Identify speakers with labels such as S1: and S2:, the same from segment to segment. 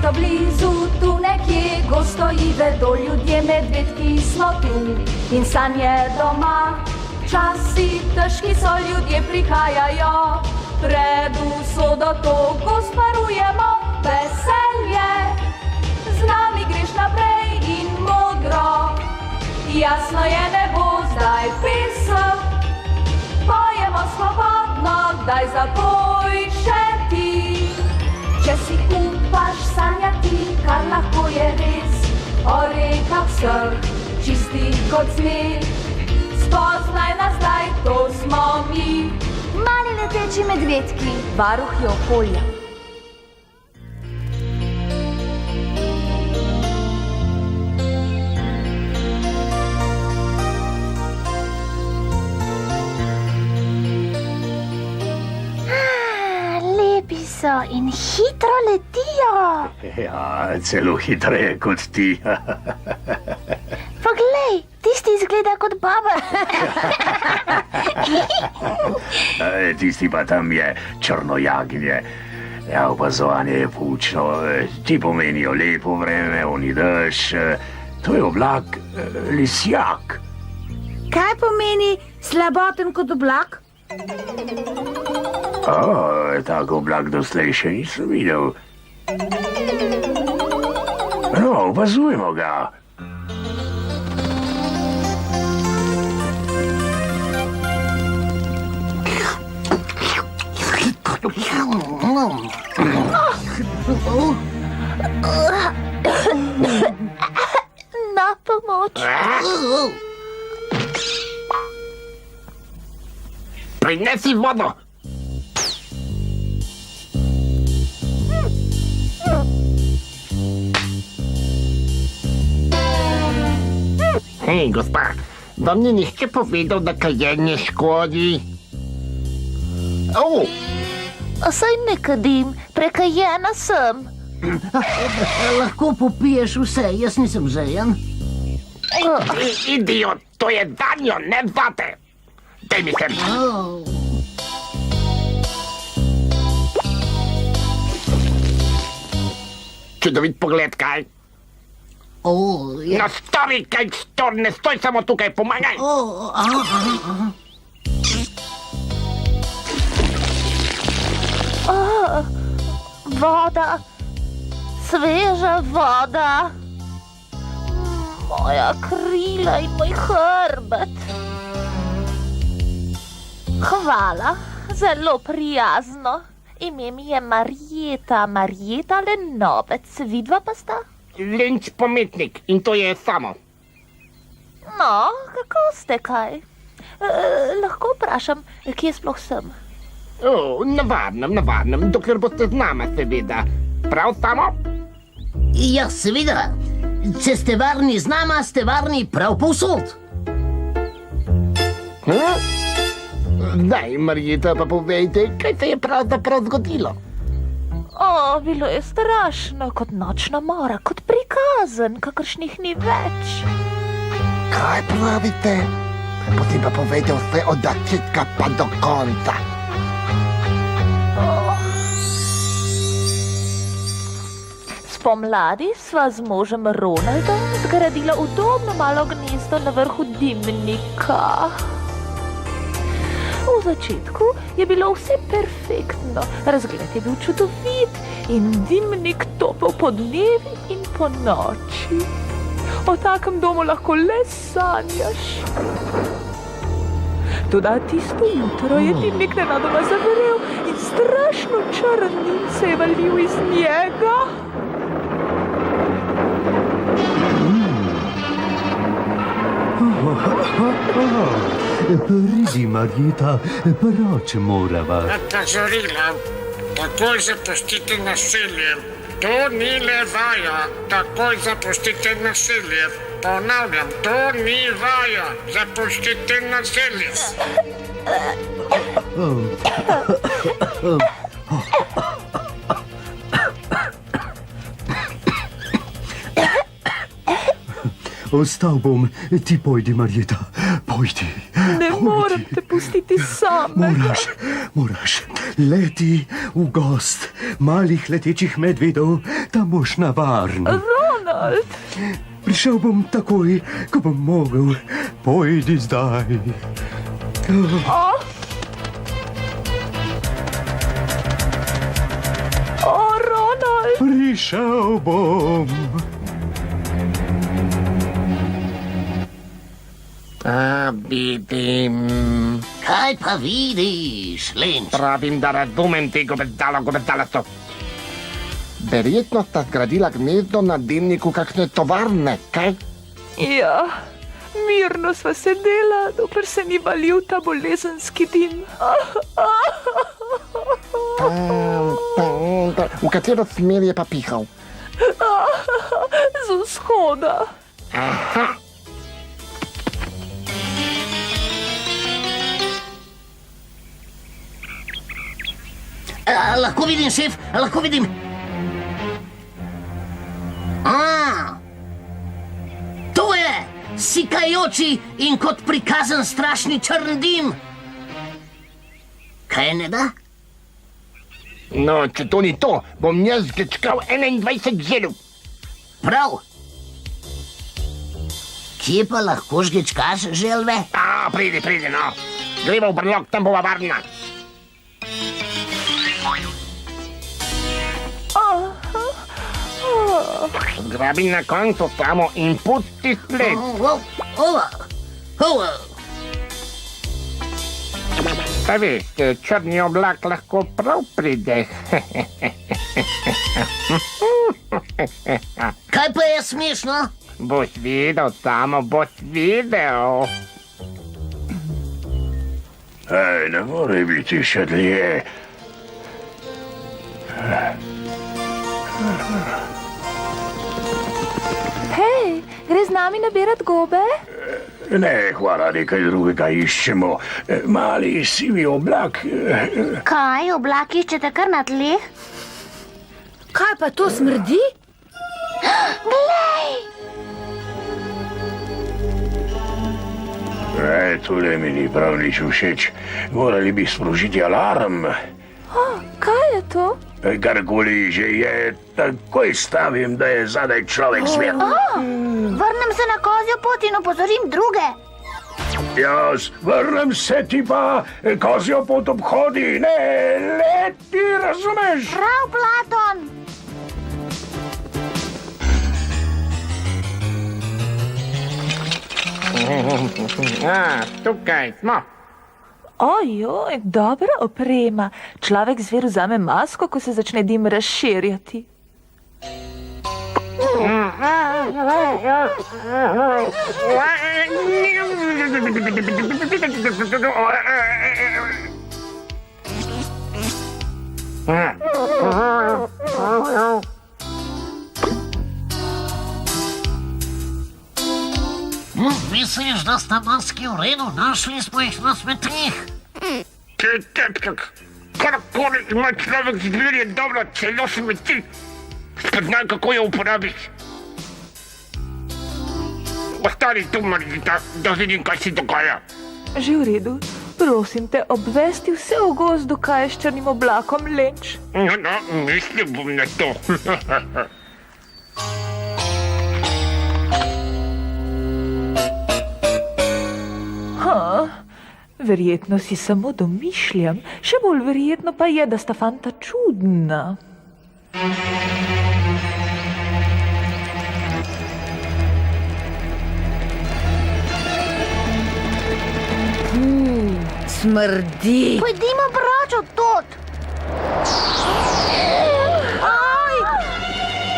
S1: mesto blizu, tu nekje gosto i vedo ljudje, medvedki smo tu in sanje doma. Časi težki so, ljudje prihajajo, pred usodo to gospodarujemo. Veselje, z nami greš naprej in modro, jasno je nebo, zdaj pesem, pojemo svobodno, daj zapoj še ti. Če si upaš sanjati, kar lahko je res, o rekah vseh, čistih kot sneg, spoznaj nas zdaj, to smo mi.
S2: Mali leteči medvedki, varuhi okolja.
S3: In hitro letijo.
S4: Ja, celo hitreje kot ti.
S3: Poglej, tisti izgleda kot baba.
S4: Tisti pa tam je črnojagnje. Ja, opazovanje je pučno. Ti pomenijo lepo vreme, oni dež. To je oblak lisjak.
S5: Kaj pomeni slaboten kot oblak?
S4: Tako oblak doslej še nisem videl. No, opazujemo ga.
S3: Na pomoč.
S6: Prinesi vodo. Hej, gospa, vam ni nihče povedal, da kajenje škodi?
S3: Saj ne kadim, prekajena sem.
S5: Lahko popiješ vse, jaz nisem žejen.
S6: Idiot, to je danjo, ne vate. Daj mi sem. Čudovit pogled, kaj? No, stori, kaj stor, ne stoj samo tukaj, pomagaj.
S3: Voda, sveža voda. Moja krila in moj hrbet. Hvala, zelo prijazno. Ime mi je Marjeta, Marjeta Lenovec, vidva pa sta?
S6: Lenč pametnik in to je samo.
S3: No, kako ste kaj? Lahko vprašam, kje sploh sem?
S6: Na varnem, dokler boste z nama, seveda. Prav samo?
S5: Ja, seveda. Če ste varni z nama, ste varni prav povsod.
S6: Daj, Marjeta, pa povejte, kaj se je pravzaprav zgodilo?
S3: Bilo je strašno, kot nočna mora, kot prikazen, kakršnih ni več.
S6: Kaj pravite? Potem pa povejte vse od začetka pa do konca.
S3: Spomladi sva z možem Ronaldom zgradila udobno malo gnezdo na vrhu dimnika. V začetku je bilo vse perfektno, razgled je bil čudovit in dimnik topel po dnevi in po noči. O takem domu lahko le sanjaš. Toda tisto jutro je dimnik nenadoma zagorel in strašno črn dim se je valil iz njega.
S7: Pridi, Marjeta, proč morava.
S8: Opozorila, takoj zapustite naselje. To ni le vaja, takoj zapustite naselje. Ponavljam, to ni vaja, zapustite naselje.
S7: Ostal bom, ti pojdi, Marjeta, pojdi.
S3: Ne morem te pustiti samega.
S7: Moraš, leti v gost, malih letečih medvedov, tam boš na varno.
S3: Ronald!
S7: Prišel bom takoj, ko bom mogel. Pojdi zdaj.
S3: O, Ronald!
S7: Prišel bom.
S6: Vidim.
S5: Kaj pa vidiš, Lenč?
S6: Pravim, da razumem te gobezdalasto. Verjetno sta zgradila gnezdo na dimniku kakšne tovarne, kaj?
S3: Ja, mirno sva sedela, dokler se ni valil ta bolezenski dim.
S6: V katero smer je pa pihal?
S3: Z vzhoda.
S6: Aha.
S5: Lahko vidim, šef, lahko vidim. To je sikajoči in kot prikazan strašni črn dim. Kaj ne da?
S6: No, če to ni to, bom jaz zgečkal 21 želv.
S5: Prav. Kje pa lahko žgečkaš želve?
S6: Pridi, no. Greva v brlog, tam bova varna. Zgrabi na koncu samo in pusti sled. Pa veste, črni oblak lahko prav pride.
S5: Kaj pa je smešno?
S6: Boš videl, samo boš videl.
S4: Ne more biti še dlje.
S2: Hej, gre z nami nabirat gobe?
S4: Ne, hvala, nekaj drugega iščemo. Mali sivi oblak.
S2: Kaj, oblak iščete kar na tleh?
S1: Kaj pa to smrdi?
S2: Glej!
S4: Tole mi ni prav nič všeč. Morali bi sprožiti alarm.
S2: Kaj je to?
S4: Karkoli že je, takoj stavim, da je zadaj človek smer.
S2: Vrnem se na kozjo pot in opozorim druge.
S4: Jaz vrnem se ti pa kozjo pot obhodi. Ne, leti, razumeš?
S2: Prav, Platon!
S6: Tukaj smo.
S3: Ojoj, dobra oprema. Človek zver vzame masko, ko se začne dim razširjati.
S5: Misliš, da sta maski v redu? Našli smo jih na smetih.
S6: Karkoli ima človek zver je dobro, celo smeti. Spoznaj, kako jo uporabiš. Ostani tu, Margita, da vidim, kaj se dogaja.
S3: Že v redu. Prosim te, obvesti vse v gozdu, kaj je s črnim oblakom, Lenč.
S6: No, mislil bom na to.
S3: Verjetno si samo domišljam, še bolj verjetno pa je, da sta fanta čudna.
S1: Smrdi.
S2: Pojdimo proč od tod.
S1: Aj!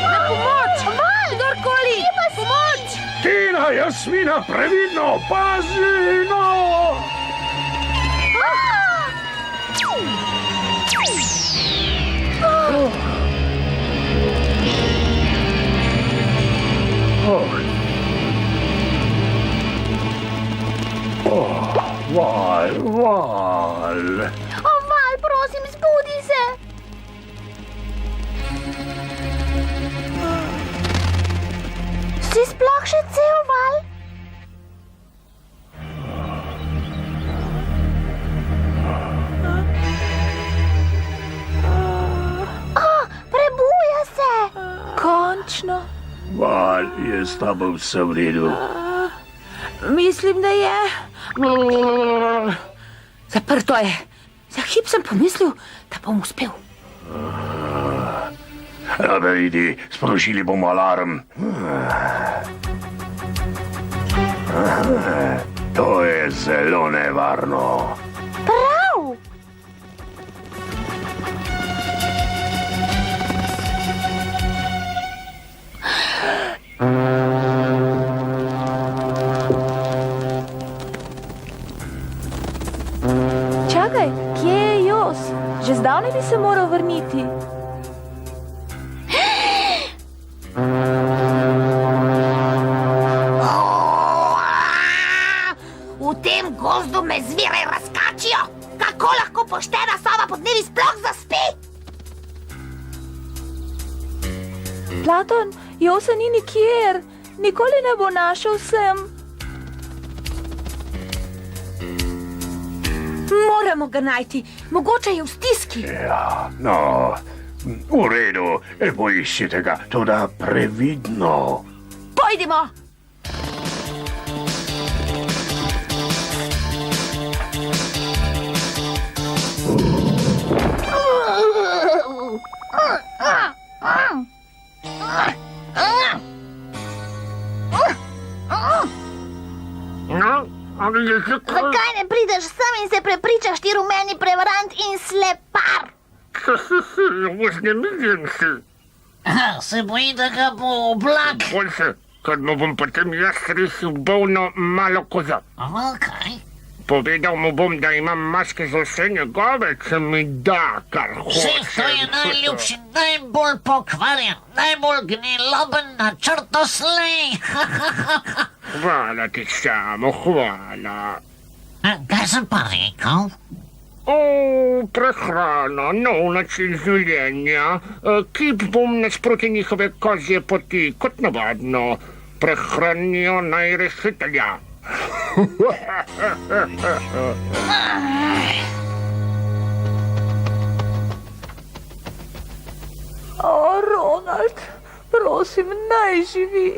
S1: Na pomoč! Kdorkoli! Pomoč!
S4: Tina, Jasmina, previdno, pazi, no! Val.
S2: Val, prosim, zbudi se. Si sploh še cel, Val?
S3: natančno?
S4: Val, je s tabo vse v redu?
S3: Mislim, da je. Zaprto je. Za hip sem pomislil, da bom uspel.
S4: Rabe vidi, sprožili bomo alarm. To je zelo nevarno.
S2: Prav!
S3: Čakaj, kje je Jos? Že zdavnaj bi se moral vrniti.
S5: V tem gozdu me zvire razkačijo. Kako lahko poštena sova po dnevi sploh zaspi?
S3: Platon, Josa ni nikjer. Nikoli ne bo našel sem.
S2: Moramo ga najti. Mogoče je v stiski.
S4: Ja, no, v redu, poiščite ga, toda previdno.
S2: Pojdimo!
S8: No, ali je že kaj?
S2: Zakaj ne prideš sem in se prepričaš, ti rumeni prevarant in slepar?
S8: Vznemirjen si.
S5: Se boji, da ga bo oblak.
S8: Boljše, ker mu bom potem jaz rešil bolno malo koza.
S5: Kaj?
S8: Povedal mu bom, da imam maske za vse njegove, če mi da, kar hoče.
S5: Šef, to je najljubši, najbolj pokvarjen, najbolj gniloben načrt doslej.
S8: Hvala ti samo, hvala.
S5: Kaj sem pa rekel?
S8: O, prehrana, nov način življenja. Kip bom nasproti njihove kozje poti, kot navadno. Prehranijo najrešitelja.
S3: O, Ronald, prosim, naj živi.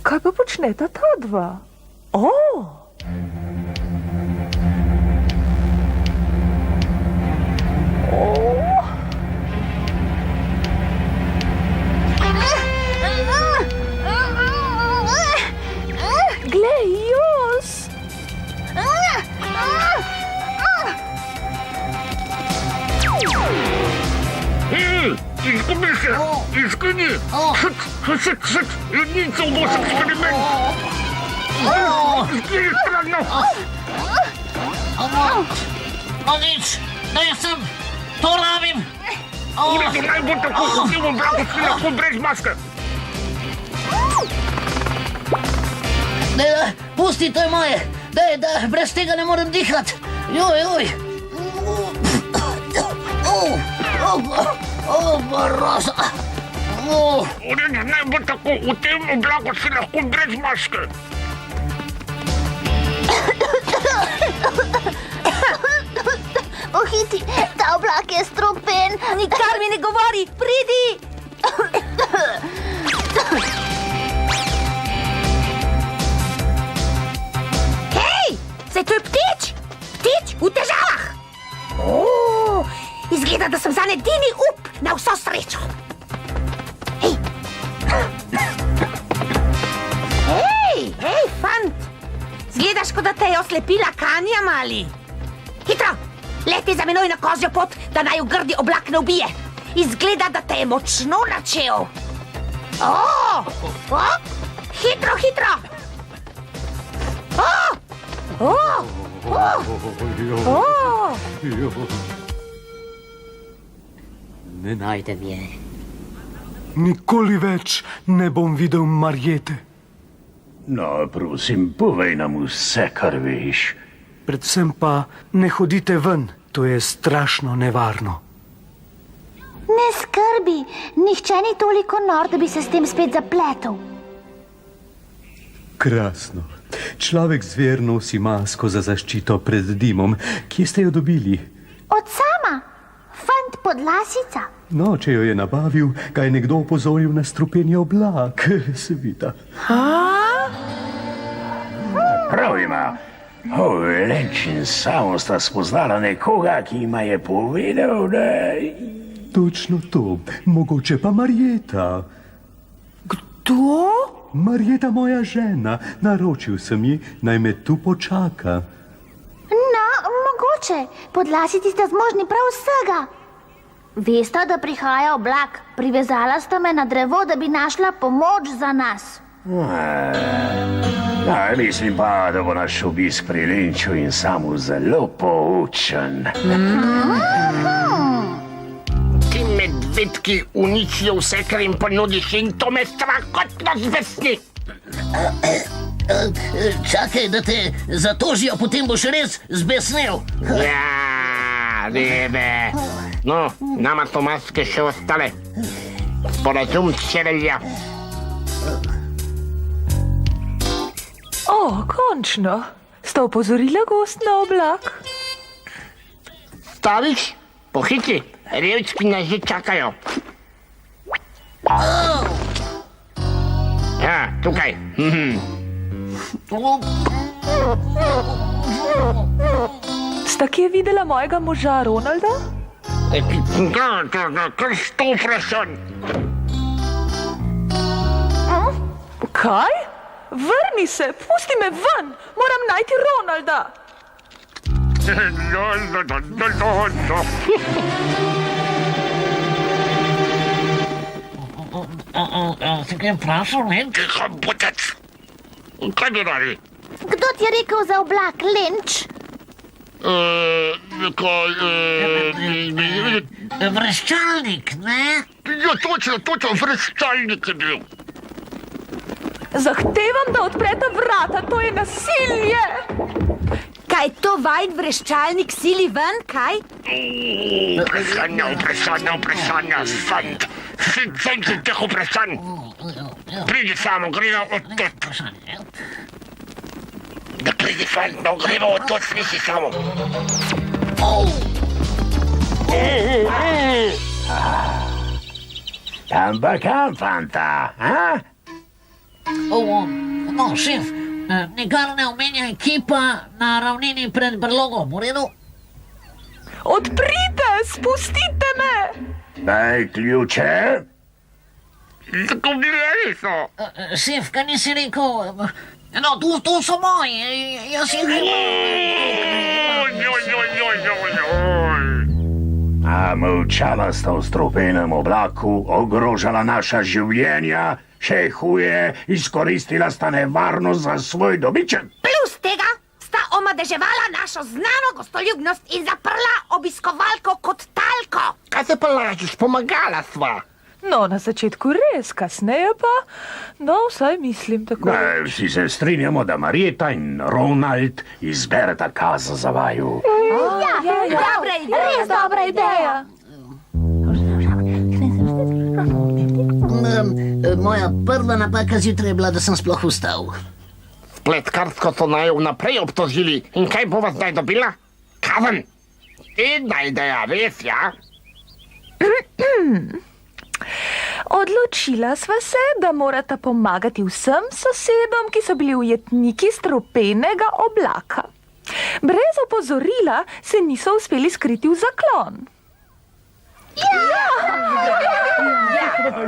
S3: Kaj pa počneta ta dva? O! Glej, Jos!
S8: Izgubi se! Izgini! Šit! Jednico bo se eksperiment! Izgini stradno!
S5: No nič, daj sem, to rabim.
S8: Uredu naj bo tako, kot si v oblaku si lahko brez maske!
S5: Pusti, to je moje. Daj, brez tega ne morem dihati. Joj. Roza.
S8: Uredu naj bo tako, v tem oblaku si lahko brez maske!
S2: Pohiti, ta oblak je strupen. Nikar mi ne govori, pridi! Hej, saj to je ptič! Ptič v težavah! O, izgleda, da sem zanj edini up na vso srečo. Hej, fant! Zgledaš, kot da te je oslepila Kanja, mali. Hitro, leti za menoj na kozjo pot, da naj v grdi oblak ne ubije. Izgleda, da te je močno načel. Hitro!
S5: Ne najdem je.
S7: Nikoli več ne bom videl Marjete.
S4: No, prosim, povej nam vse, kar veš.
S7: Predvsem pa ne hodite ven, to je strašno nevarno.
S2: Ne skrbi, nihče ni toliko nor, da bi se s tem spet zapletel.
S7: Krasno. Človek zver nosi masko za zaščito pred dimom. Kje ste jo dobili?
S2: Od sama,
S5: podlasica.
S7: No, če jo je nabavil, ga je nekdo opozoril na strupeni oblak, seveda.
S4: Prav ima. Lenč in Samo sta spoznala nekoga, ki jima je povedal, da...
S7: Točno to. Mogoče pa Marjeta.
S2: Kdo?
S7: Marjeta, moja žena. Naročil sem ji, naj me tu počaka.
S5: No, mogoče. Podlasici sta zmožni prav vsega. Veste, da prihaja oblak. Privezala sta me na drevo, da bi našla pomoč za nas.
S4: Mislim pa, da bo naš obisk pri Lenču in Samu zelo poučen.
S8: Ti medvedki uničijo vse, kar jim ponudiš in to me strahotno zvesni.
S9: Čakaj, da te zatožijo, potem boš res zbesnel.
S8: Ja, ribe. No, nama so maske še ostale. Sporazum še velja.
S3: O, končno. Sta opozorila gost na oblak?
S8: Staviš? Pohiti, revčki nas že čakajo. Ja, tukaj.
S3: Sta kje videla mojega moža Ronalda?
S8: Kar 100%.
S3: Kaj? Vrni se, pusti me ven, moram najti Ronalda.
S9: Si kaj vprašal, Lenč?
S8: Tiho, butec. Kaj bi radi?
S5: Kdo ti je rekel za oblak, Lenč?
S9: Vreščalnik, ne?
S8: Ja, točno, vreščalnik je bil.
S3: Zahtevam, da odprete vrata, to je nasilje.
S2: Kaj to vajn vreščalnik sili ven, kaj?
S8: Vprašanja, fant. Sem si teh vprašanj. Pridi Samo, gremo od tot. Da pridi fant, no gremo od tot, nisi Samo.
S4: Kam pa kam, fanta, a?
S9: No, šef, nikar ne omenja ekipa na ravnini pred brlogom, v redu?
S3: Odprite, spustite me.
S4: Daj ključe.
S8: Tako gledali so.
S9: Šef, kaj nisi rekel? No, tu so moji, jaz jih
S4: A molčala sta v strupenem oblaku, ogrožala naša življenja, še huje, izkoristila sta nevarnost za svoj dobiček.
S2: Plus tega sta omadeževala našo znano gostoljubnost in zaprla obiskovalko kot talko.
S8: Kaj se pa lažiš, pomagala sva.
S3: No, na začetku res, kasneje pa, no, vsaj mislim tako.
S4: Vsi se strinjamo, da Marjeta in Ronald izbereta kazen za vaju.
S2: Dobra ideja.
S3: Res dobra ideja.
S9: Moja prva napaka zjutraj je bila, da sem sploh vstal.
S8: Spletkarsko so naju vnaprej obtožili in kaj bova zdaj dobila? Kazen. Ena ideja, res, ja?
S3: Odločila sva se, da morata pomagati vsem sosedom, ki so bili ujetniki strupenega oblaka. Brez opozorila se niso uspeli skriti v zaklon.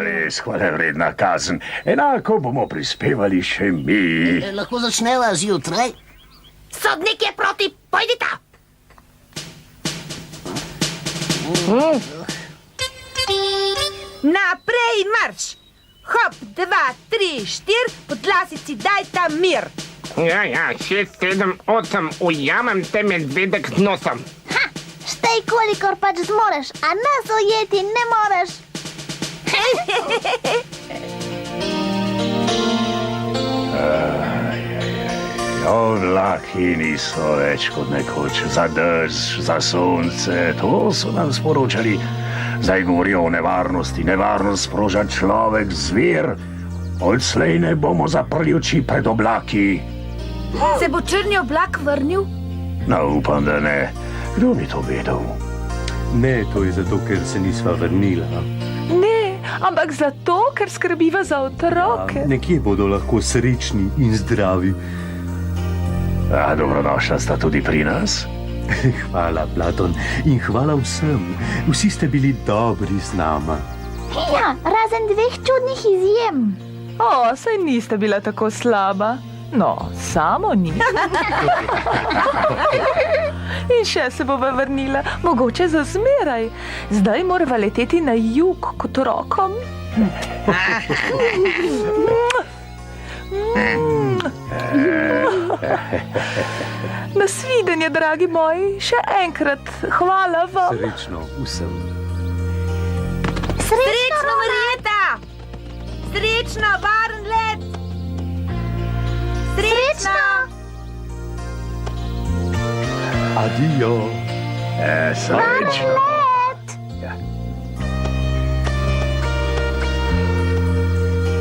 S4: Res hvalevredna kazen. Enako bomo prispevali še mi.
S9: Lahko začneva zjutraj?
S2: Sodnik je proti, pojdita. Naprej marš. Hop, 2, 3, 4, podlasici dajta mir.
S8: Ja, 6, 7, 8, ujamem te medvedek z nosom.
S5: Štej, kolikor pač zmoreš, a nas ujeti ne moreš.
S4: Oblaki niso več kot nekoč za dež, za sonce, to so nam sporočali. Zdaj govorijo o nevarnosti, nevarnost sproža človek, zver. Odslej ne bomo zaprli oči pred oblaki.
S2: Se bo črni oblak vrnil?
S4: No, upam, da ne. Kdo bi to vedel?
S7: Ne, to je zato, ker se nisva vrnila.
S3: Ne, ampak zato, ker skrbiva za otroke.
S7: Nekje bodo lahko srečni in zdravi.
S4: A dobrodošla sta tudi pri nas?
S7: Hvala, Platon, in hvala vsem. Vsi ste bili dobri z nama.
S5: Ja, razen 2 čudnih izjem.
S3: O, saj niste bila tako slaba. No, samo ni. In še se bova vrnila, mogoče za zmeraj. Zdaj morava leteti na jug k otrokom. Nasvidenje, dragi moji, še enkrat hvala vam.
S7: Srečno vsem.
S2: Srečno, Marjeta! Srečno, varen let! Srečno!
S7: Adijo.
S4: Srečno.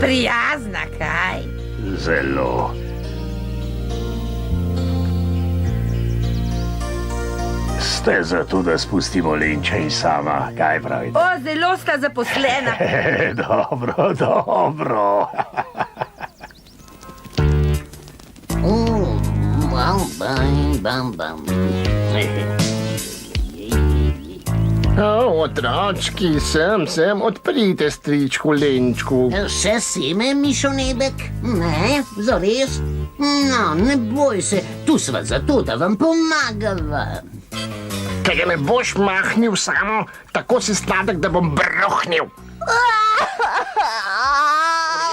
S2: Prijazna, kaj?
S4: Zelo. Ste zato, da spustimo Lenča in sama, kaj pravite?
S2: O, zelo sta zaposlena.
S4: Dobro, dobro.
S8: Otročki, sem, odprite stričku Lenčku.
S9: Še sime, Mišonebek? Ne, zares? No, ne boj se, tu sva zato, da vam pomagava.
S8: Kaj ga ne boš mahnil samo, tako si sladek, da bom brohnil.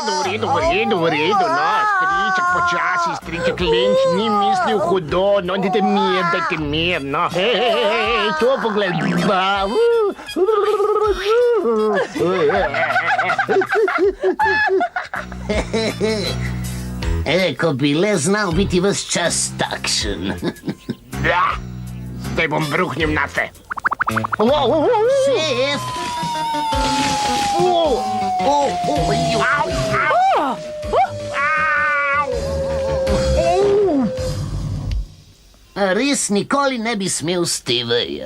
S8: V redu, no, striček počasi, striček Lenč ni mislil hudo, no, dajte mir, no. Hej, to pogled.
S9: Ko bi le znal biti ves čas takšen.
S8: Ja, zdaj bom bruhnil nate.
S9: Šef! Res nikoli ne bi smel s TV,